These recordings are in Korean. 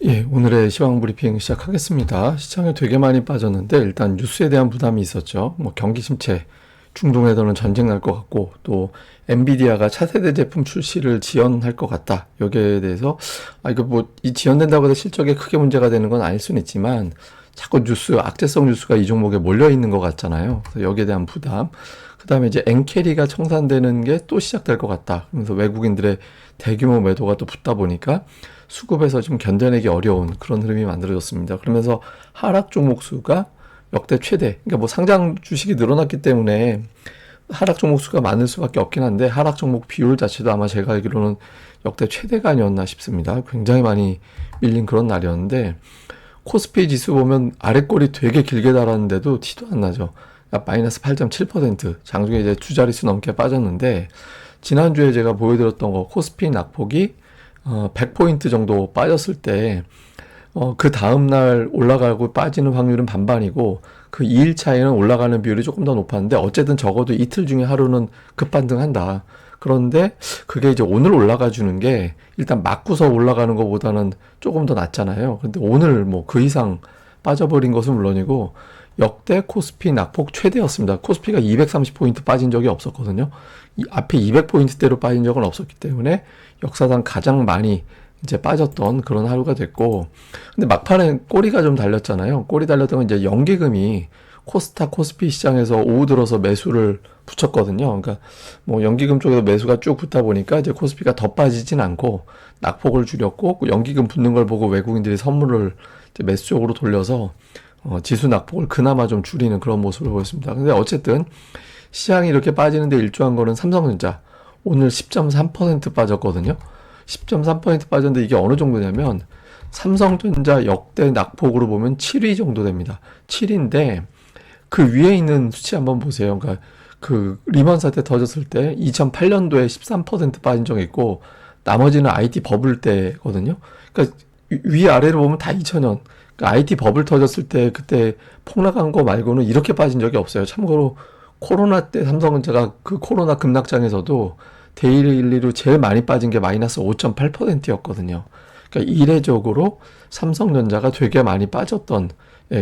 예, 오늘의 시황 브리핑 시작하겠습니다. 시장에 되게 많이 빠졌는데 일단 뉴스에 대한 부담이 있었죠. 뭐 경기 침체, 중동에서는 전쟁 날 것 같고 또 엔비디아가 차세대 제품 출시를 지연할 것 같다. 여기에 대해서 이거 뭐 이 지연된다고 해서 실적에 크게 문제가 되는 건 아닐 수는 있지만 자꾸 뉴스, 악재성 뉴스가 이 종목에 몰려 있는 것 같잖아요. 그래서 여기에 대한 부담. 그다음에 이제 엔캐리가 청산되는 게 또 시작될 것 같다. 그래서 외국인들의 대규모 매도가 또 붙다 보니까 수급에서 좀 견뎌내기 어려운 그런 흐름이 만들어졌습니다. 그러면서 하락 종목 수가 역대 최대. 그러니까 뭐 상장 주식이 늘어났기 때문에 하락 종목 수가 많을 수밖에 없긴 한데 하락 종목 비율 자체도 아마 제가 알기로는 역대 최대가 아니었나 싶습니다. 굉장히 많이 밀린 그런 날이었는데 코스피 지수 보면 아래 꼬리 되게 길게 달았는데도 티도 안 나죠. 그러니까 마이너스 8.7% 장중에 이제 두 자릿수 넘게 빠졌는데 지난주에 제가 보여드렸던 거 코스피 낙폭이 100포인트 정도 빠졌을 때 그 다음날 올라가고 빠지는 확률은 반반이고 그 2일 차에는 올라가는 비율이 조금 더 높았는데 어쨌든 적어도 이틀 중에 하루는 급반등한다. 그런데 그게 이제 오늘 올라가 주는 게 일단 맞고서 올라가는 것보다는 조금 더 낫잖아요. 근데 오늘 뭐 그 이상 빠져버린 것은 물론이고 역대 코스피 낙폭 최대였습니다. 코스피가 230포인트 빠진 적이 없었거든요. 이 앞에 200포인트대로 빠진 적은 없었기 때문에 역사상 가장 많이 이제 빠졌던 그런 하루가 됐고, 근데 막판에 꼬리가 좀 달렸잖아요. 꼬리 달렸던 건 이제 연기금이 코스닥 코스피 시장에서 오후 들어서 매수를 붙였거든요. 그러니까 뭐 연기금 쪽에서 매수가 쭉 붙다 보니까 이제 코스피가 더 빠지진 않고 낙폭을 줄였고 연기금 붙는 걸 보고 외국인들이 선물을 이제 매수 쪽으로 돌려서 지수 낙폭을 그나마 좀 줄이는 그런 모습을 보였습니다. 근데 어쨌든 시장이 이렇게 빠지는데 일조한 거는 삼성전자 오늘 10.3% 빠졌거든요. 10.3% 빠졌는데 이게 어느 정도냐면 삼성전자 역대 낙폭으로 보면 7위 정도 됩니다. 7위인데 그 위에 있는 수치 한번 보세요. 그러니까 그 리먼 사태 터졌을 때 2008년도에 13% 빠진 적이 있고 나머지는 IT 버블 때거든요. 그러니까 위아래로 보면 다 2000년. 그러니까 IT 버블 터졌을 때 그때 폭락한 거 말고는 이렇게 빠진 적이 없어요. 참고로 코로나 때 삼성전자가 그 코로나 급락장에서도 데일리로 제일 많이 빠진 게 마이너스 5.8%였거든요. 그러니까 이례적으로 삼성전자가 되게 많이 빠졌던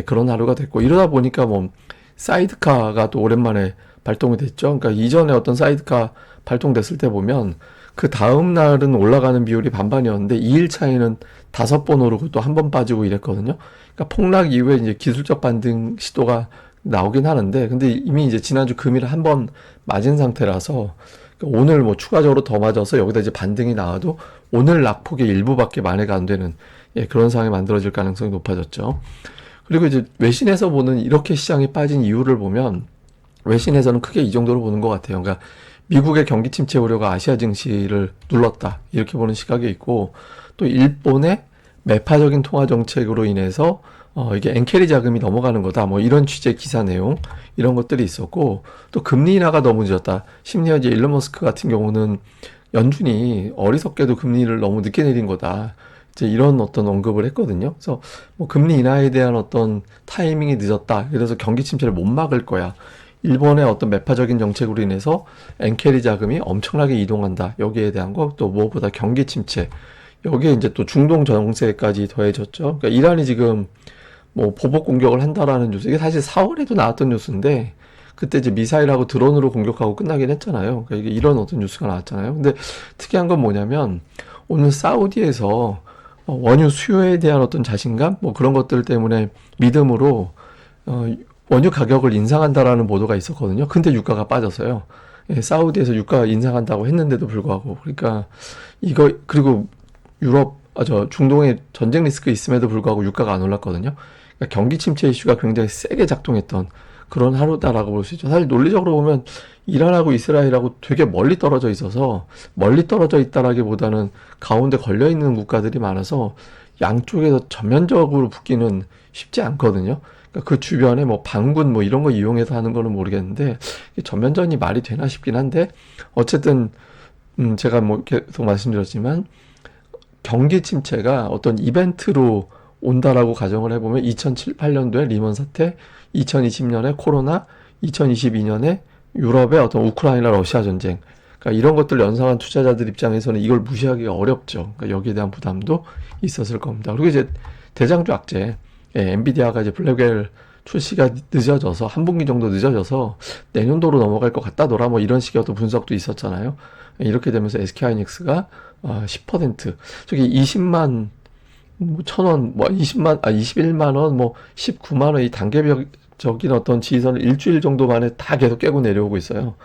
그런 하루가 됐고 이러다 보니까 뭐 사이드카가 또 오랜만에 발동이 됐죠. 그러니까 이전에 어떤 사이드카 발동됐을 때 보면 그 다음 날은 올라가는 비율이 반반이었는데 2일 차에는 5번 오르고 또 한 번 빠지고 이랬거든요. 그러니까 폭락 이후에 이제 기술적 반등 시도가 나오긴 하는데 근데 이미 이제 지난주 금일 한 번 맞은 상태라서 오늘 뭐 추가적으로 더 맞아서 여기다 이제 반등이 나와도 오늘 낙폭의 일부밖에 만회가 안 되는 그런 상황이 만들어질 가능성이 높아졌죠. 그리고 이제 외신에서 보는 이렇게 시장이 빠진 이유를 보면 외신에서는 크게 이 정도로 보는 것 같아요. 그러니까 미국의 경기 침체 우려가 아시아 증시를 눌렀다 이렇게 보는 시각이 있고 또 일본의 매파적인 통화 정책으로 인해서 이게 엔캐리 자금이 넘어가는 거다. 뭐 이런 취재 기사 내용 이런 것들이 있었고 또 금리 인하가 너무 늦었다. 심지어 이제 일론 머스크 같은 경우는 연준이 어리석게도 금리를 너무 늦게 내린 거다. 이제 이런 어떤 언급을 했거든요. 그래서 뭐 금리 인하에 대한 어떤 타이밍이 늦었다. 그래서 경기 침체를 못 막을 거야. 일본의 어떤 매파적인 정책으로 인해서 엔캐리 자금이 엄청나게 이동한다. 여기에 대한 거 또 무엇보다 경기 침체. 여기에 이제 또 중동 정세까지 더해졌죠. 그러니까 이란이 지금 뭐 보복 공격을 한다라는 뉴스. 이게 사실 4월에도 나왔던 뉴스인데 그때 이제 미사일하고 드론으로 공격하고 끝나긴 했잖아요. 그러니까 이게 이런 어떤 뉴스가 나왔잖아요. 근데 특이한 건 뭐냐면 오늘 사우디에서 원유 수요에 대한 어떤 자신감 뭐 그런 것들 때문에 믿음으로 원유 가격을 인상한다라는 보도가 있었거든요. 근데 유가가 빠졌어요. 사우디에서 유가 인상한다고 했는데도 불구하고 그러니까 이거 그리고 중동에 전쟁 리스크 있음에도 불구하고 유가가 안 올랐거든요. 그러니까 경기 침체 이슈가 굉장히 세게 작동했던 그런 하루다라고 볼 수 있죠. 사실 논리적으로 보면 이란하고 이스라엘하고 되게 멀리 떨어져 있어서 멀리 떨어져 있다라기보다는 가운데 걸려 있는 국가들이 많아서 양쪽에서 전면적으로 붙기는 쉽지 않거든요. 그러니까 그 주변에 뭐 반군 뭐 이런 거 이용해서 하는 거는 모르겠는데 전면전이 말이 되나 싶긴 한데 어쨌든 제가 뭐 계속 말씀드렸지만 경기 침체가 어떤 이벤트로 온다라고 가정을 해보면 2007, 8년도에 리먼 사태, 2020년에 코로나, 2022년에 유럽의 어떤 우크라이나 러시아 전쟁. 그러니까 이런 것들 연상한 투자자들 입장에서는 이걸 무시하기가 어렵죠. 그러니까 여기에 대한 부담도 있었을 겁니다. 그리고 이제 대장주 악재, 엔비디아가 이제 블랙웰 출시가 늦어져서 한 분기 정도 늦어져서 내년도로 넘어갈 것 같다더라 뭐 이런 식의 어떤 분석도 있었잖아요. 이렇게 되면서 SK하이닉스가 10% 저기 20만 뭐 1,000원 뭐 21만 원 뭐 19만 원 이 단계적인 어떤 지지선을 일주일 정도 만에 다 계속 깨고 내려오고 있어요.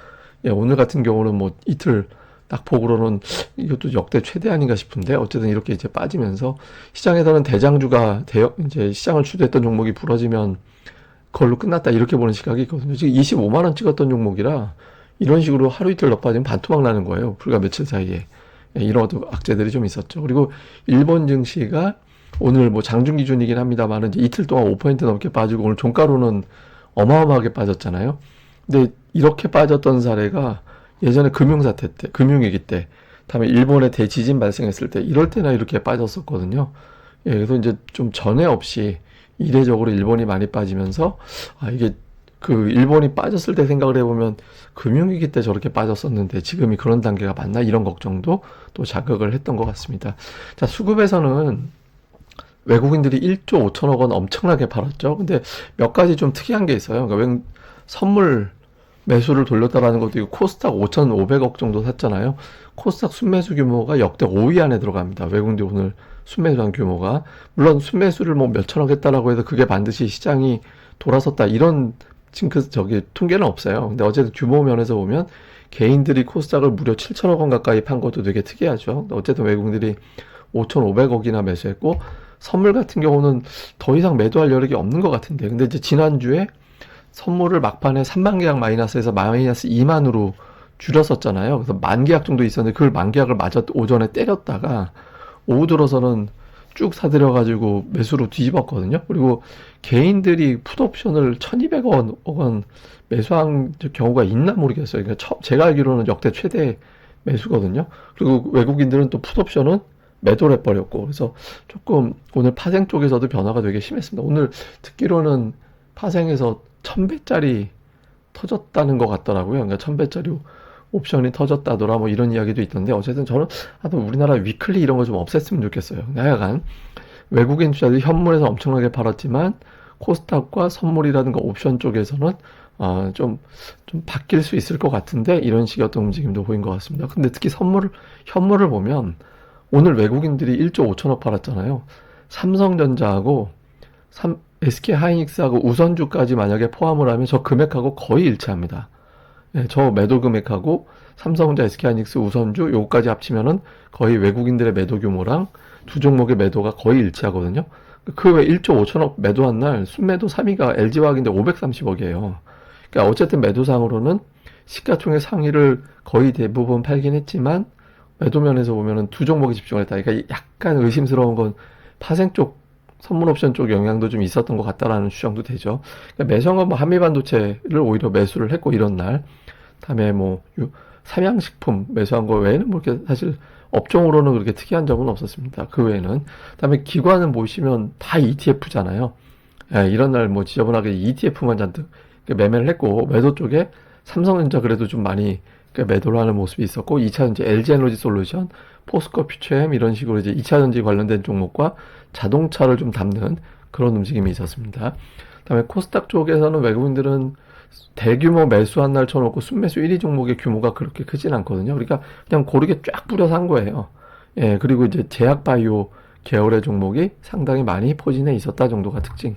오늘 같은 경우는 뭐 이틀 낙폭으로는 이것도 역대 최대 아닌가 싶은데 어쨌든 이렇게 이제 빠지면서 시장에서는 대장주가 이제 시장을 주도했던 종목이 부러지면 그걸로 끝났다 이렇게 보는 시각이 있거든요. 지금 25만 원 찍었던 종목이라 이런 식으로 하루 이틀 더 빠지면 반토막 나는 거예요. 불과 며칠 사이에. 이런 어떤 악재들이 좀 있었죠. 그리고 일본 증시가 오늘 뭐 장중 기준이긴 합니다만 이제 이틀 동안 5% 넘게 빠지고 오늘 종가로는 어마어마하게 빠졌잖아요. 근데 이렇게 빠졌던 사례가 예전에 금융사태 때, 금융위기 때, 다음에 일본의 대지진 발생했을 때 이럴 때나 이렇게 빠졌었거든요. 그래서 이제 좀 전에 없이 이례적으로 일본이 많이 빠지면서 이게 그 일본이 빠졌을 때 생각을 해보면 금융위기 때 저렇게 빠졌었는데 지금이 그런 단계가 맞나 이런 걱정도 또 자극을 했던 것 같습니다. 자, 수급에서는 외국인들이 1조 5천억 원 엄청나게 팔았죠. 근데 몇 가지 좀 특이한 게 있어요. 그러니까 선물 매수를 돌렸다라는 것도 있고 코스닥 5,500억 정도 샀잖아요. 코스닥 순매수 규모가 역대 5위 안에 들어갑니다. 외국인들이 오늘 순매수한 규모가. 물론 순매수를 뭐 몇천억 했다라고 해서 그게 반드시 시장이 돌아섰다 이런 징크 통계는 없어요. 근데 어쨌든 규모 면에서 보면 개인들이 코스닥을 무려 7천억 원 가까이 판 것도 되게 특이하죠. 어쨌든 외국인들이 5,500억이나 매수했고 선물 같은 경우는 더 이상 매도할 여력이 없는 것 같은데 근데 이제 지난주에 선물을 막판에 3만 계약 마이너스에서 마이너스 2만으로 줄였었잖아요. 그래서 만 계약 정도 있었는데 그걸 만 계약을 마저 오전에 때렸다가 오후 들어서는 쭉 사들여가지고 매수로 뒤집었거든요. 그리고 개인들이 풋옵션을 1,200원 매수한 경우가 있나 모르겠어요. 그러니까 제가 알기로는 역대 최대 매수거든요. 그리고 외국인들은 또 풋옵션은 매도를 해버렸고 그래서 조금 오늘 파생 쪽에서도 변화가 되게 심했습니다. 오늘 듣기로는 파생에서 1,000배짜리 터졌다는 것 같더라고요. 그러니까 1,000배짜리 옵션이 터졌다더라 뭐 이런 이야기도 있던데 어쨌든 저는 우리나라 위클리 이런 거 좀 없앴으면 좋겠어요. 하여간 외국인 투자들이 현물에서 엄청나게 팔았지만 코스닥과 선물이라든가 옵션 쪽에서는 좀 바뀔 수 있을 것 같은데 이런 식의 어떤 움직임도 보인 것 같습니다. 근데 특히 현물을 보면 오늘 외국인들이 1조 5천억 팔았잖아요. 삼성전자하고 SK하이닉스하고 우선주까지 만약에 포함을 하면 저 금액하고 거의 일치합니다. 저 매도 금액하고 삼성전자, SK하이닉스, 우선주 요거까지 합치면은 거의 외국인들의 매도 규모랑 두 종목의 매도가 거의 일치하거든요. 그 외 1조 5천억 매도한 날 순매도 3위가 LG화학인데 530억이에요. 그러니까 어쨌든 매도상으로는 시가총액 상위를 거의 대부분 팔긴 했지만 매도면에서 보면은 두 종목에 집중을 했다. 그러니까 약간 의심스러운 건 파생 쪽 선물 옵션 쪽 영향도 좀 있었던 것 같다라는 추정도 되죠. 그러니까 매수한 건 뭐 한미반도체를 오히려 매수를 했고 이런 날, 다음에 뭐 삼양식품 매수한 거 외에는 뭐 이렇게 사실 업종으로는 그렇게 특이한 점은 없었습니다. 그 외에는 그다음에 기관은 보시면 다 ETF잖아요. 이런 날 뭐 지저분하게 ETF만 잔뜩 매매를 했고 매도 쪽에 삼성전자 그래도 좀 많이 매도를 하는 모습이 있었고 2차전지 LG에너지솔루션, 포스코 퓨처엠 이런 식으로 이제 2차전지 관련된 종목과 자동차를 좀 담는 그런 움직임이 있었습니다. 그다음에 코스닥 쪽에서는 외국인들은 대규모 매수한 날 쳐놓고 순매수 1위 종목의 규모가 그렇게 크진 않거든요. 그러니까 그냥 고르게 쫙 뿌려서 한 거예요. 그리고 이제 제약바이오 계열의 종목이 상당히 많이 포진해 있었다 정도가 특징.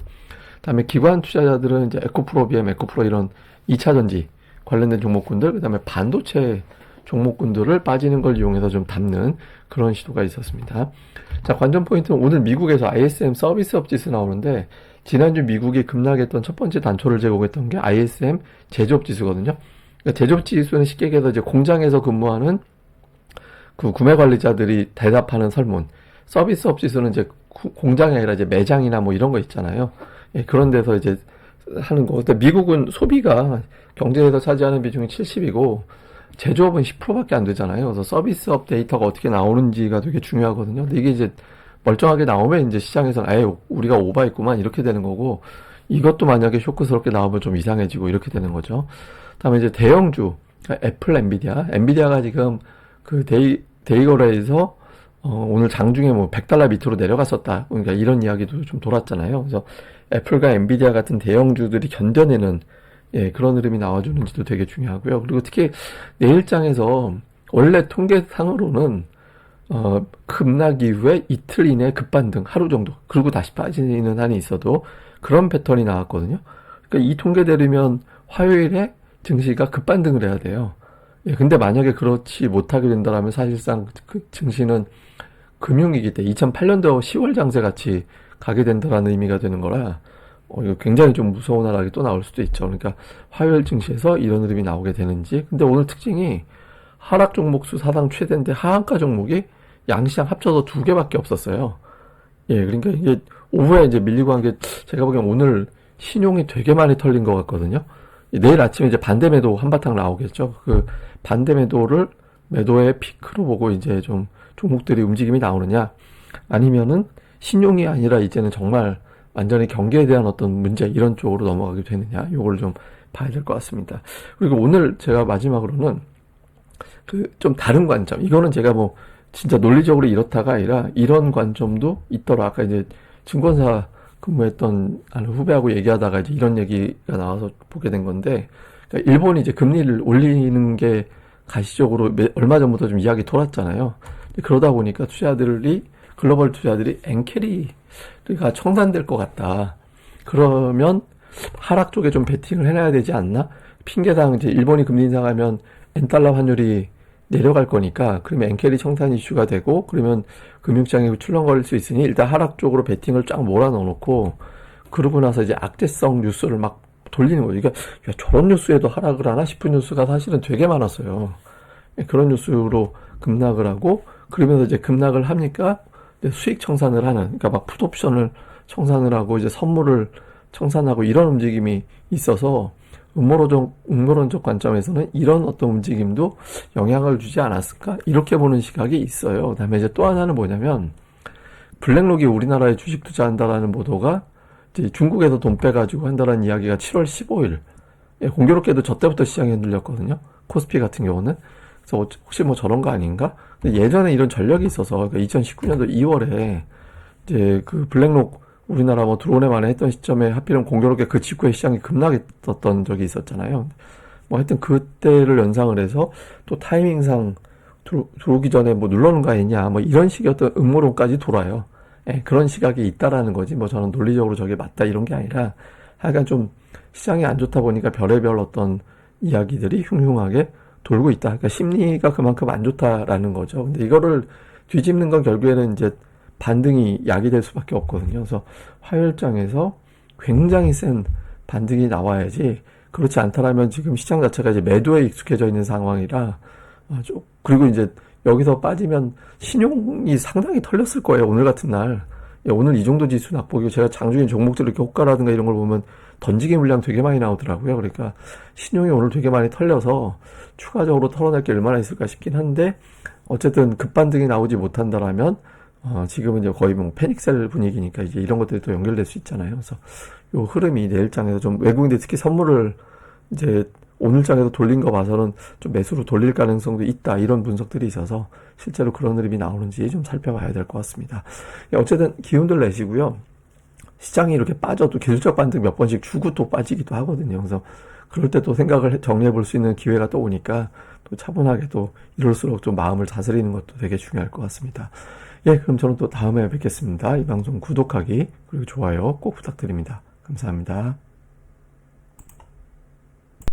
그다음에 기관 투자자들은 이제 에코프로, BM, 에코프로 이런 2차전지 관련된 종목군들, 그 다음에 반도체 종목군들을 빠지는 걸 이용해서 좀 담는 그런 시도가 있었습니다. 자, 관전 포인트는 오늘 미국에서 ISM 서비스업 지수 나오는데 지난주 미국이 급락했던 첫 번째 단초를 제공했던 게 ISM 제조업 지수거든요. 그러니까 제조업 지수는 쉽게 얘기해서 이제 공장에서 근무하는 그 구매 관리자들이 대답하는 설문. 서비스업 지수는 이제 공장이 아니라 이제 매장이나 뭐 이런 거 있잖아요. 그런 데서 이제 하는 거. 근데 미국은 소비가 경제에서 차지하는 비중이 70이고 제조업은 10%밖에 안 되잖아요. 그래서 서비스업 데이터가 어떻게 나오는지가 되게 중요하거든요. 근데 이게 이제 멀쩡하게 나오면 이제 시장에서는 아예 우리가 오버했구만 이렇게 되는 거고 이것도 만약에 쇼크스럽게 나오면 좀 이상해지고 이렇게 되는 거죠. 다음에 이제 대형주 애플, 엔비디아가 지금 그 데이거래에서 오늘 장중에 뭐 100달러 밑으로 내려갔었다. 그러니까 이런 이야기도 좀 돌았잖아요. 그래서 애플과 엔비디아 같은 대형주들이 견뎌내는 그런 흐름이 나와주는지도 되게 중요하고요. 그리고 특히 내일장에서 원래 통계상으로는 급락 이후에 이틀 이내 급반등, 하루 정도, 그리고 다시 빠지는 한이 있어도 그런 패턴이 나왔거든요. 그러니까 이 통계대로면 화요일에 증시가 급반등을 해야 돼요. 근데 만약에 그렇지 못하게 된다면 사실상 그 증시는 금융위기 때 2008년도 10월 장세 같이 가게 된다라는 의미가 되는 거라 이거 굉장히 좀 무서운 하락이 또 나올 수도 있죠. 그러니까 화요일 증시에서 이런 흐름이 나오게 되는지. 근데 오늘 특징이 하락 종목 수 사상 최대인데 하한가 종목이 양시장 합쳐서 2개밖에 없었어요. 그러니까 이게 오후에 이제 밀리고 한 게 제가 보기엔 오늘 신용이 되게 많이 털린 것 같거든요. 내일 아침에 이제 반대 매도 한바탕 나오겠죠. 그 반대 매도를 매도의 피크로 보고 이제 좀 종목들이 움직임이 나오느냐, 아니면은 신용이 아니라 이제는 정말 완전히 경기에 대한 어떤 문제 이런 쪽으로 넘어가게 되느냐, 요걸 좀 봐야 될 것 같습니다. 그리고 오늘 제가 마지막으로는 그 좀 다른 관점, 이거는 제가 뭐 진짜 논리적으로 이렇다가 아니라 이런 관점도 있더라. 아까 이제 증권사 근무했던 아는 후배하고 얘기하다가 이제 이런 얘기가 나와서 보게 된 건데, 그러니까 일본이 이제 금리를 올리는 게 가시적으로 얼마 전부터 좀 이야기 돌았잖아요. 그러다 보니까 글로벌 투자들이 엔캐리가 청산될 것 같다. 그러면 하락 쪽에 좀 베팅을 해놔야 되지 않나? 핑계당 이제 일본이 금리 인상하면 엔달러 환율이 내려갈 거니까, 그러면 엔캐리 청산 이슈가 되고, 그러면 금융시장이 출렁거릴 수 있으니 일단 하락 쪽으로 베팅을 쫙 몰아넣어놓고, 그러고 나서 이제 악재성 뉴스를 막 돌리는 거죠. 그러니까 야, 저런 뉴스에도 하락을 하나 싶은 뉴스가 사실은 되게 많았어요. 그런 뉴스로 급락을 하고, 그러면서 이제 급락을 합니까? 이제 수익 청산을 하는, 그러니까 막 풋옵션을 청산을 하고 이제 선물을 청산하고 이런 움직임이 있어서, 음모론적 관점에서는 이런 어떤 움직임도 영향을 주지 않았을까? 이렇게 보는 시각이 있어요. 그 다음에 이제 또 하나는 뭐냐면, 블랙록이 우리나라에 주식 투자한다라는 보도가 이제 중국에서 돈 빼가지고 한다라는 이야기가 7월 15일. 공교롭게도 저 때부터 시장에 흔들렸거든요. 코스피 같은 경우는. 그래서 혹시 뭐 저런 거 아닌가? 근데 예전에 이런 전력이 있어서, 그러니까 2019년도 2월에 이제 그 블랙록 우리나라 뭐 들어오네 만에 했던 시점에 하필이면 공교롭게 그 직후에 시장이 급락했었던 적이 있었잖아요. 뭐 하여튼 그때를 연상을 해서 또 타이밍상 들어오기 전에 뭐 눌러놓은 거 아니냐, 뭐 이런 식의 어떤 음모론까지 돌아요. 그런 시각이 있다라는 거지. 뭐 저는 논리적으로 저게 맞다 이런 게 아니라, 하여간 좀 시장이 안 좋다 보니까 별의별 어떤 이야기들이 흉흉하게 돌고 있다. 그러니까 심리가 그만큼 안 좋다라는 거죠. 근데 이거를 뒤집는 건 결국에는 이제 반등이 약이 될 수밖에 없거든요. 그래서 화요일장에서 굉장히 센 반등이 나와야지, 그렇지 않다라면 지금 시장 자체가 이제 매도에 익숙해져 있는 상황이라, 그리고 이제 여기서 빠지면 신용이 상당히 털렸을 거예요. 오늘 같은 날. 오늘 이 정도 지수 낙폭이고, 제가 장중에 종목들 이렇게 호가라든가 이런 걸 보면 던지기 물량 되게 많이 나오더라고요. 그러니까 신용이 오늘 되게 많이 털려서 추가적으로 털어낼 게 얼마나 있을까 싶긴 한데, 어쨌든 급반등이 나오지 못한다라면 지금은 이제 거의 뭐 패닉셀 분위기니까 이제 이런 것들이 또 연결될 수 있잖아요. 그래서 요 흐름이 내일장에서 좀 외국인들 특히 선물을 이제 오늘장에서 돌린 거 봐서는 좀 매수로 돌릴 가능성도 있다, 이런 분석들이 있어서 실제로 그런 흐름이 나오는지 좀 살펴봐야 될 것 같습니다. 어쨌든 기운들 내시고요. 시장이 이렇게 빠져도 계속적 반등 몇 번씩 주고 또 빠지기도 하거든요. 그래서 그럴 때 또 생각을 정리해 볼 수 있는 기회가 또 오니까 또 차분하게 또 이럴수록 좀 마음을 다스리는 것도 되게 중요할 것 같습니다. 그럼 저는 또 다음에 뵙겠습니다. 이 방송 구독하기 그리고 좋아요 꼭 부탁드립니다. 감사합니다.